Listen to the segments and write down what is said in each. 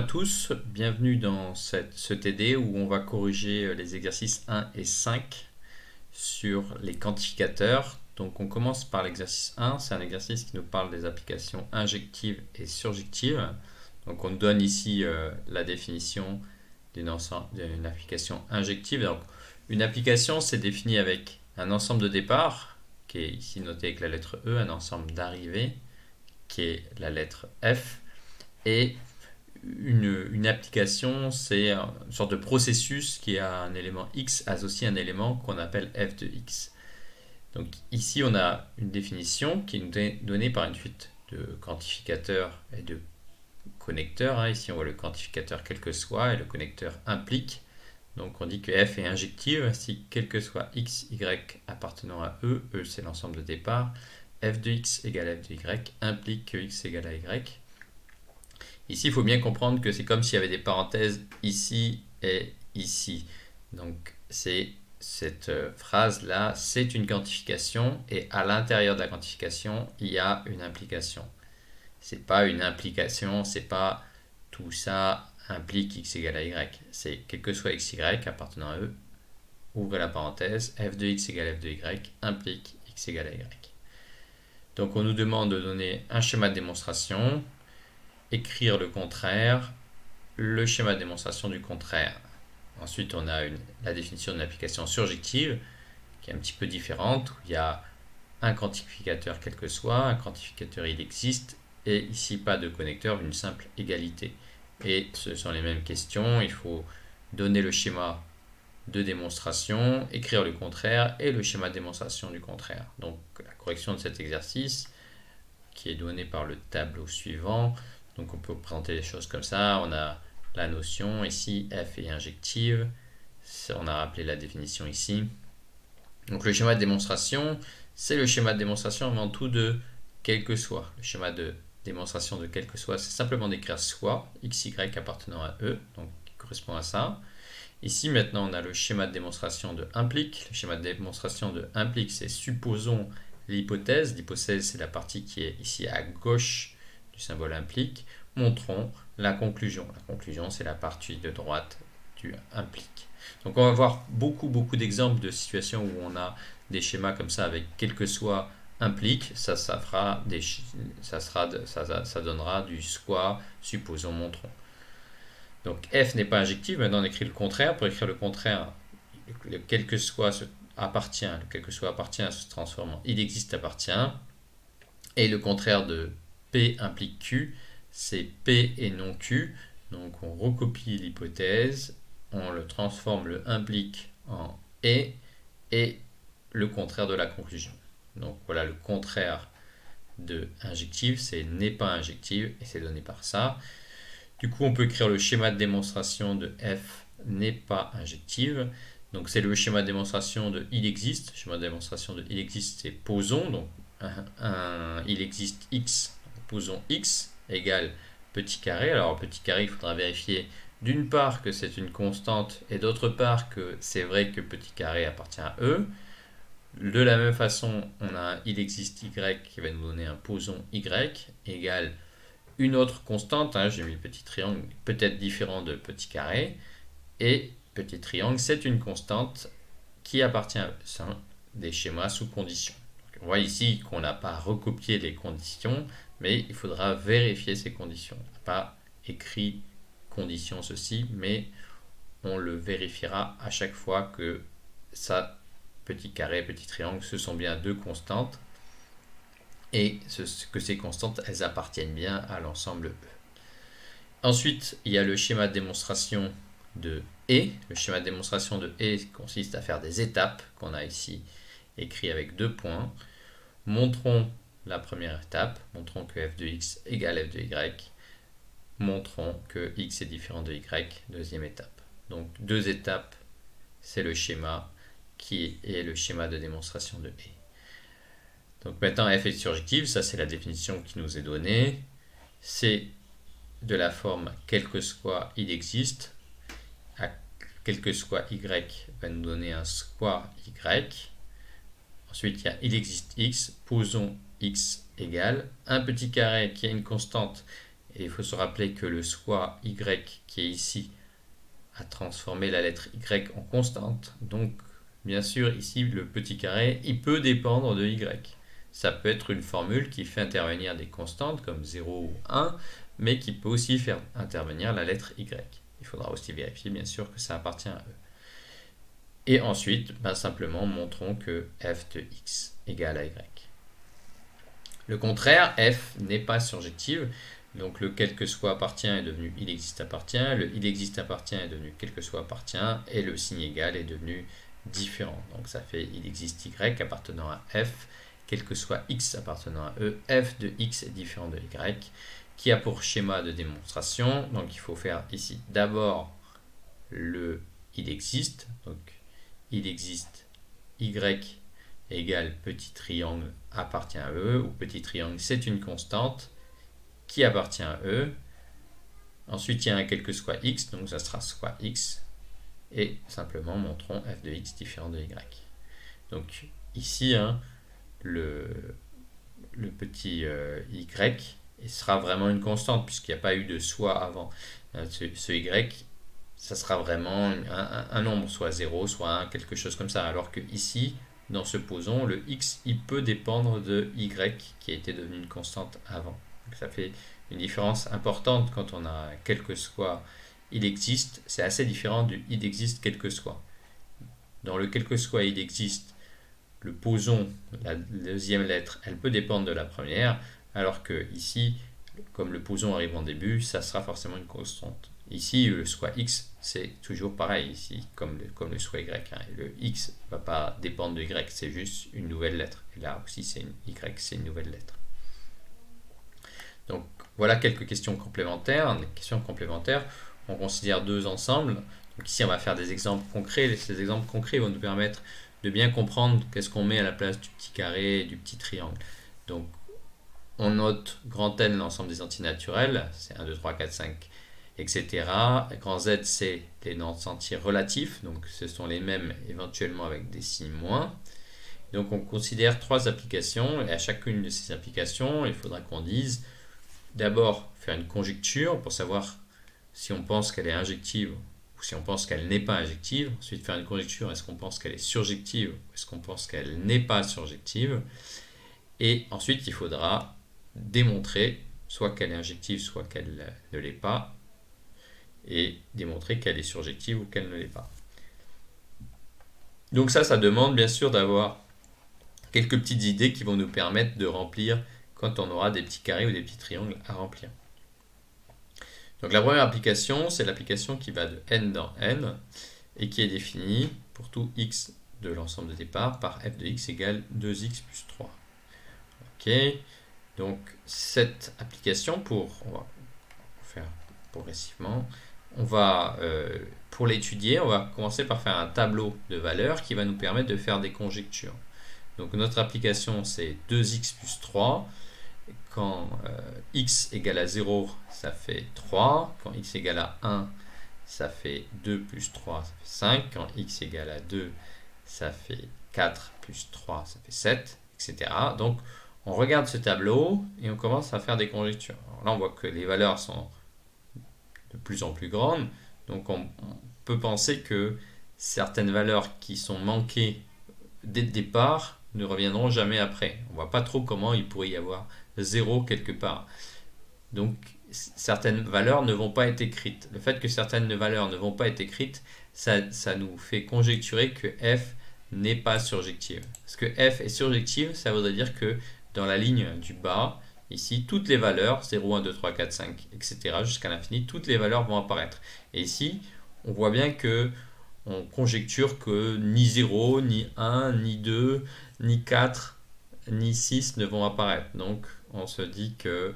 tous, bienvenue dans ce TD où on va corriger les exercices 1 et 5 sur les quantificateurs. Donc on commence par l'exercice 1, c'est un exercice qui nous parle des applications injectives et surjectives. Donc on nous donne ici la définition d'une application injective. Donc une application c'est défini avec un ensemble de départ, qui est ici noté avec la lettre E, un ensemble d'arrivée, qui est la lettre F, et une application, c'est une sorte de processus qui a un élément x associé à un élément qu'on appelle f de x. Donc ici, on a une définition qui nous est donnée par une suite de quantificateurs et de connecteurs. Ici, on voit le quantificateur quel que soit et le connecteur implique. Donc on dit que f est injective si quel que soit x, y appartenant à E, E c'est l'ensemble de départ, f de x égale f de y implique que x égale à y. Ici, il faut bien comprendre que c'est comme s'il y avait des parenthèses ici et ici. Donc, cette phrase-là, c'est une quantification et à l'intérieur de la quantification, il y a une implication. C'est pas une implication, c'est pas tout ça implique x égale à y. C'est quel que soit x, y appartenant à E, ouvrez la parenthèse, f de x égale f de y implique x égale à y. Donc, on nous demande de donner un schéma de démonstration, écrire le contraire, le schéma de démonstration du contraire. Ensuite, on a la définition d'une application surjective qui est un petit peu différente, où il y a un quantificateur quel que soit, un quantificateur il existe, et ici pas de connecteur, une simple égalité. Et ce sont les mêmes questions, il faut donner le schéma de démonstration, écrire le contraire et le schéma de démonstration du contraire. Donc la correction de cet exercice qui est donné par le tableau suivant. Donc on peut présenter les choses comme ça. On a la notion ici, f est injective. On a rappelé la définition ici. Donc le schéma de démonstration, c'est le schéma de démonstration avant tout de quel que soit. Le schéma de démonstration de quel que soit, c'est simplement d'écrire soit x, y appartenant à E, donc qui correspond à ça. Ici maintenant on a le schéma de démonstration de implique. Le schéma de démonstration de implique, c'est supposons l'hypothèse. L'hypothèse, c'est la partie qui est ici à gauche du symbole implique. Montrons la conclusion. La conclusion, c'est la partie de droite du implique. Donc on va voir beaucoup d'exemples de situations où on a des schémas comme ça avec quel que soit implique. Ça donnera du soit, supposons, montrons. Donc f n'est pas injective. Maintenant on écrit le contraire. Pour écrire le contraire, le quel que soit appartient à se transforme en il existe appartient. Et le contraire de P implique Q, c'est P et non Q. Donc on recopie l'hypothèse, on le transforme, le implique en et le contraire de la conclusion. Donc voilà le contraire de injective, c'est n'est pas injective et c'est donné par ça. Du coup on peut écrire le schéma de démonstration de F n'est pas injective. Donc c'est le schéma de démonstration de il existe. Le schéma de démonstration de il existe, c'est posons. Donc il existe x, posons x égale petit carré. Alors petit carré, il faudra vérifier d'une part que c'est une constante et d'autre part que c'est vrai que petit carré appartient à E. De la même façon, on a un il existe y qui va nous donner un poson y égale une autre constante, j'ai mis le petit triangle, peut-être différent de petit carré, et petit triangle, c'est une constante qui appartient à des schémas sous condition. Donc, on voit ici qu'on n'a pas recopié les conditions, mais il faudra vérifier ces conditions. On n'a pas écrit condition ceci, mais on le vérifiera à chaque fois que ça, petit carré, petit triangle, ce sont bien deux constantes et que ces constantes, elles appartiennent bien à l'ensemble E. Ensuite, il y a le schéma de démonstration de E. Le schéma de démonstration de E consiste à faire des étapes qu'on a ici écrit avec 2 points. Montrons la première étape, montrons que f de x égale f de y. Montrons que x est différent de y, deuxième étape. Donc 2 étapes, c'est le schéma qui est le schéma de démonstration de E. Donc maintenant f est surjective, ça c'est la définition qui nous est donnée. C'est de la forme quel que soit il existe, quel que soit y va nous donner un soit y. Ensuite il y a il existe x, posons x égale un petit carré qui a une constante Et il faut se rappeler que le soit y qui est ici a transformé la lettre y en constante. Donc, bien sûr, ici, le petit carré, il peut dépendre de y. Ça peut être une formule qui fait intervenir des constantes comme 0 ou 1, mais qui peut aussi faire intervenir la lettre y. Il faudra aussi vérifier, bien sûr, que ça appartient à eux. Et ensuite, simplement montrons que f de x égale à y. Le contraire, f n'est pas surjective. Donc le quel que soit appartient est devenu il existe appartient, le il existe appartient est devenu quel que soit appartient, et le signe égal est devenu différent. Donc ça fait il existe y appartenant à f, quel que soit x appartenant à e, f de x est différent de y, qui a pour schéma de démonstration, donc il faut faire ici d'abord le il existe, donc il existe y égale petit triangle appartient à e, ou petit triangle c'est une constante qui appartient à e. Ensuite, il y a un quel que soit x, donc ça sera soit x. Et simplement montrons f de x différent de y. Donc ici, le petit y sera vraiment une constante, puisqu'il n'y a pas eu de soit avant. Ce y, ça sera vraiment un nombre, soit 0, soit 1, quelque chose comme ça. Alors que ici, dans ce poson, le x, il peut dépendre de y qui a été devenu une constante avant. Donc ça fait une différence importante quand on a quel que soit il existe. C'est assez différent du il existe quel que soit. Dans le quel que soit il existe, le poson, la deuxième lettre, elle peut dépendre de la première, alors que ici, comme le poson arrive en début, ça sera forcément une constante. Ici, le soit x, c'est toujours pareil, ici, comme le soit y. Le x ne va pas dépendre de y, c'est juste une nouvelle lettre. Et là aussi, c'est une y, c'est une nouvelle lettre. Donc, voilà quelques questions complémentaires. Des questions complémentaires, on considère deux ensembles. Donc ici, on va faire des exemples concrets. Ces exemples concrets vont nous permettre de bien comprendre qu'est-ce qu'on met à la place du petit carré et du petit triangle. Donc, on note grand N, l'ensemble des antinaturels, c'est 1, 2, 3, 4, 5, etc. Grand Z, c'est les nombres entiers relatifs, donc ce sont les mêmes éventuellement avec des signes moins. Donc, on considère trois applications, et à chacune de ces applications, il faudra qu'on dise d'abord faire une conjecture pour savoir si on pense qu'elle est injective ou si on pense qu'elle n'est pas injective. Ensuite, faire une conjecture, est-ce qu'on pense qu'elle est surjective ou est-ce qu'on pense qu'elle n'est pas surjective. Et ensuite, il faudra démontrer soit qu'elle est injective, soit qu'elle ne l'est pas, et démontrer qu'elle est surjective ou qu'elle ne l'est pas. Donc ça demande bien sûr d'avoir quelques petites idées qui vont nous permettre de remplir quand on aura des petits carrés ou des petits triangles à remplir. Donc la première application, c'est l'application qui va de n dans n et qui est définie pour tout x de l'ensemble de départ par f de x égale 2x plus 3. Ok, donc cette application, on va faire progressivement, pour l'étudier, on va commencer par faire un tableau de valeurs qui va nous permettre de faire des conjectures. Donc notre application, c'est 2x plus 3. Quand x égale à 0, ça fait 3. Quand x égale à 1, ça fait 2 plus 3, ça fait 5. Quand x égale à 2, ça fait 4 plus 3, ça fait 7, etc. Donc, on regarde ce tableau et on commence à faire des conjectures. Alors là, on voit que les valeurs sont de plus en plus grandes. Donc, on peut penser que certaines valeurs qui sont manquées dès le départ ne reviendront jamais après. On ne voit pas trop comment il pourrait y avoir 0 quelque part. Donc, certaines valeurs ne vont pas être écrites. Le fait que certaines valeurs ne vont pas être écrites, ça nous fait conjecturer que f n'est pas surjective. Parce que f est surjective, ça voudrait dire que dans la ligne du bas, ici, toutes les valeurs, 0, 1, 2, 3, 4, 5, etc., jusqu'à l'infini, toutes les valeurs vont apparaître. Et ici, on voit bien que on conjecture que ni 0, ni 1, ni 2, ni 4, ni 6 ne vont apparaître. Donc, on se dit que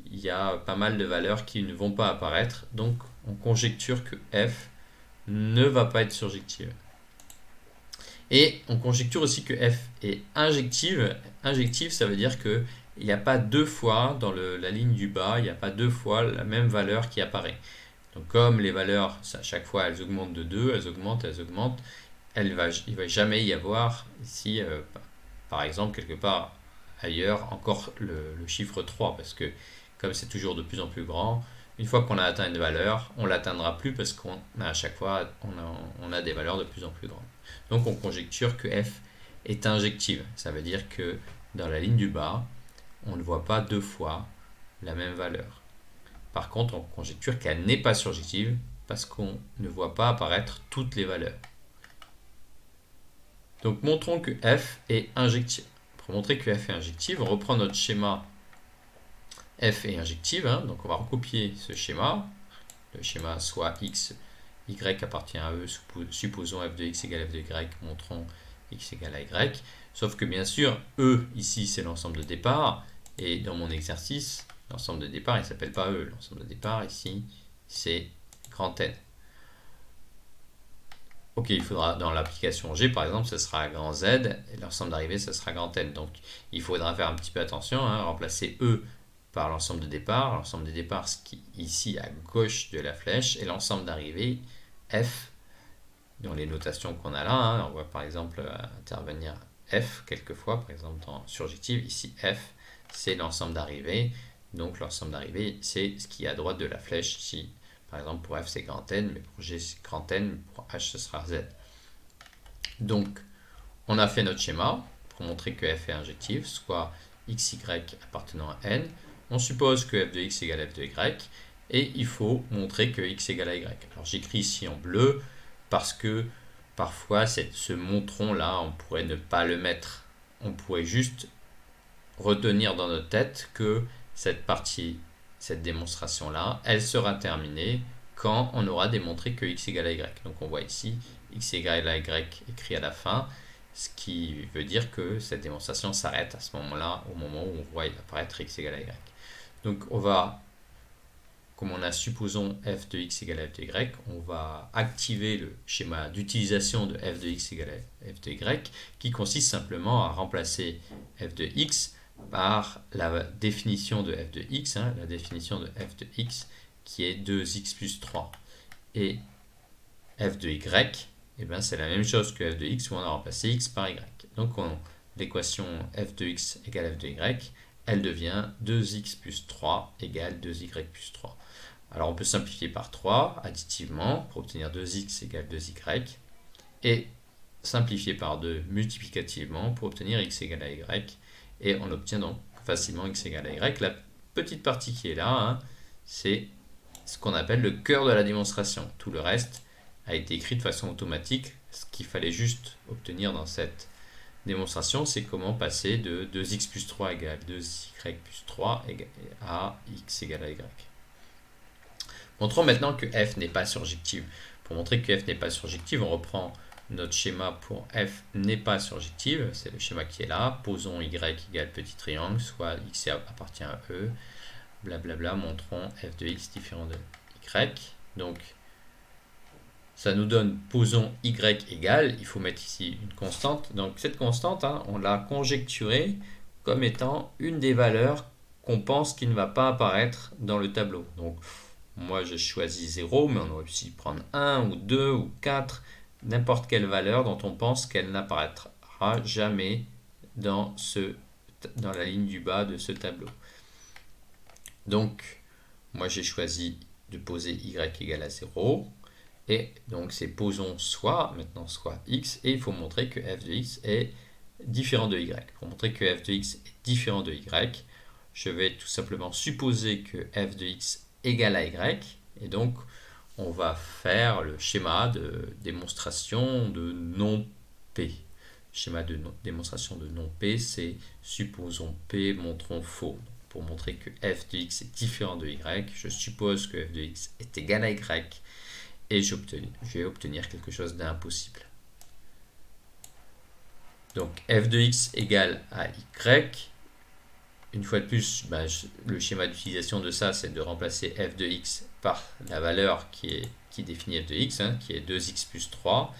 il y a pas mal de valeurs qui ne vont pas apparaître. Donc, on conjecture que f ne va pas être surjective. Et on conjecture aussi que f est injective. Injective, ça veut dire que il n'y a pas deux fois dans la ligne du bas, il n'y a pas deux fois la même valeur qui apparaît. Donc comme les valeurs, à chaque fois, elles augmentent de 2, elles augmentent, il ne va jamais y avoir ici, par exemple, quelque part ailleurs, encore le chiffre 3, parce que comme c'est toujours de plus en plus grand, une fois qu'on a atteint une valeur, on ne l'atteindra plus parce qu'on a à chaque fois on a des valeurs de plus en plus grandes. Donc on conjecture que f est injective. Ça veut dire que dans la ligne du bas, on ne voit pas deux fois la même valeur. Par contre, on conjecture qu'elle n'est pas surjective parce qu'on ne voit pas apparaître toutes les valeurs. Donc montrons que f est injective. Pour montrer que f est injective, on reprend notre schéma f est injective, hein, donc on va recopier ce schéma. Le schéma soit x, y appartient à e, supposons f de x égale f de y, montrons x égale à y. Sauf que bien sûr, e ici c'est l'ensemble de départ, et dans mon exercice, l'ensemble de départ il ne s'appelle pas e, l'ensemble de départ ici c'est grand N. Ok, il faudra dans l'application G par exemple, ce sera grand Z, et l'ensemble d'arrivée ce sera grand N. Donc il faudra faire un petit peu attention, hein, remplacer e par l'ensemble de départ. L'ensemble de départ, ce qui est ici à gauche de la flèche, et l'ensemble d'arrivée, F, dans les notations qu'on a là, hein, on voit par exemple intervenir F quelquefois, par exemple dans surjective, ici F, c'est l'ensemble d'arrivée, donc l'ensemble d'arrivée, c'est ce qui est à droite de la flèche ici. Par exemple, pour F, c'est grand N, mais pour G, c'est grand N, mais pour H, ce sera Z. Donc, on a fait notre schéma pour montrer que F est injective, soit xy appartenant à N. On suppose que f de x égale f de y, et il faut montrer que x égale à y. Alors j'écris ici en bleu, parce que parfois ce montrons-là, on pourrait ne pas le mettre. On pourrait juste retenir dans notre tête que cette partie, cette démonstration-là, elle sera terminée quand on aura démontré que x égale à y. Donc on voit ici x égale à y écrit à la fin, ce qui veut dire que cette démonstration s'arrête à ce moment-là, au moment où on voit apparaître x égale à y. Donc on va, comme on a supposons f de x égale à f de y, on va activer le schéma d'utilisation de f de x égale à f de y, qui consiste simplement à remplacer f de x par la définition de f de x, hein, la définition de f de x qui est 2x plus 3. Et f de y, eh ben, c'est la même chose que f de x où on a remplacé x par y. Donc l'équation f de x égale f de y, elle devient 2x plus 3 égale 2y plus 3. Alors on peut simplifier par 3 additivement pour obtenir 2x égale 2y et simplifier par 2 multiplicativement pour obtenir x égale à y, et on obtient donc facilement x égale à y. La petite partie qui est là, hein, c'est ce qu'on appelle le cœur de la démonstration. Tout le reste a été écrit de façon automatique. Ce qu'il fallait juste obtenir dans cette démonstration, c'est comment passer de 2x plus 3 égale 2y plus 3 à x égale à y. Montrons maintenant que f n'est pas surjective. Pour montrer que f n'est pas surjective, on reprend notre schéma pour f n'est pas surjective. C'est le schéma qui est là. Posons y égale petit triangle, soit x appartient à e. Blablabla, montrons f de x différent de y. Donc, ça nous donne, posons y égale, il faut mettre ici une constante. Donc cette constante, hein, on l'a conjecturée comme étant une des valeurs qu'on pense qui ne va pas apparaître dans le tableau. Donc moi j'ai choisi 0, mais on aurait pu aussi prendre 1 ou 2 ou 4, n'importe quelle valeur dont on pense qu'elle n'apparaîtra jamais dans la ligne du bas de ce tableau. Donc moi j'ai choisi de poser y égale à 0. Et donc c'est posons maintenant soit x, et il faut montrer que f de x est différent de y. Pour montrer que f de x est différent de y, je vais tout simplement supposer que f de x égale à y, et donc on va faire le schéma de démonstration de non P. Le schéma de démonstration de non P, c'est supposons P, montrons faux. Pour montrer que f de x est différent de y, je suppose que f de x est égal à y, et je vais obtenir quelque chose d'impossible. Donc f de x égale à y. Une fois de plus, le schéma d'utilisation de ça, c'est de remplacer f de x par la valeur qui définit f de x, hein, qui est 2x plus 3.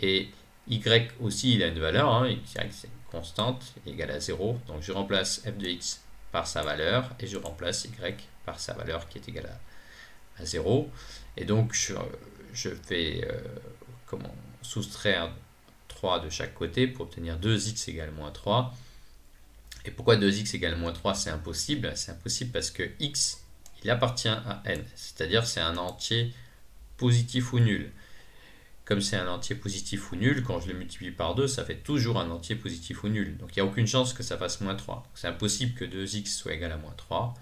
Et y aussi, il a une valeur, hein, y c'est une constante, égale à 0. Donc je remplace f de x par sa valeur, et je remplace y par sa valeur qui est égale à 0. Et donc je vais soustraire 3 de chaque côté pour obtenir 2x égale moins 3. Et pourquoi 2x égale moins 3, c'est impossible? C'est impossible parce que x, il appartient à n, c'est-à-dire c'est un entier positif ou nul. Comme c'est un entier positif ou nul, quand je le multiplie par 2, ça fait toujours un entier positif ou nul. Donc il n'y a aucune chance que ça fasse moins 3. C'est impossible que 2x soit égal à moins 3,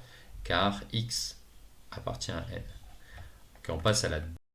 car x appartient à n. Ok, on passe à la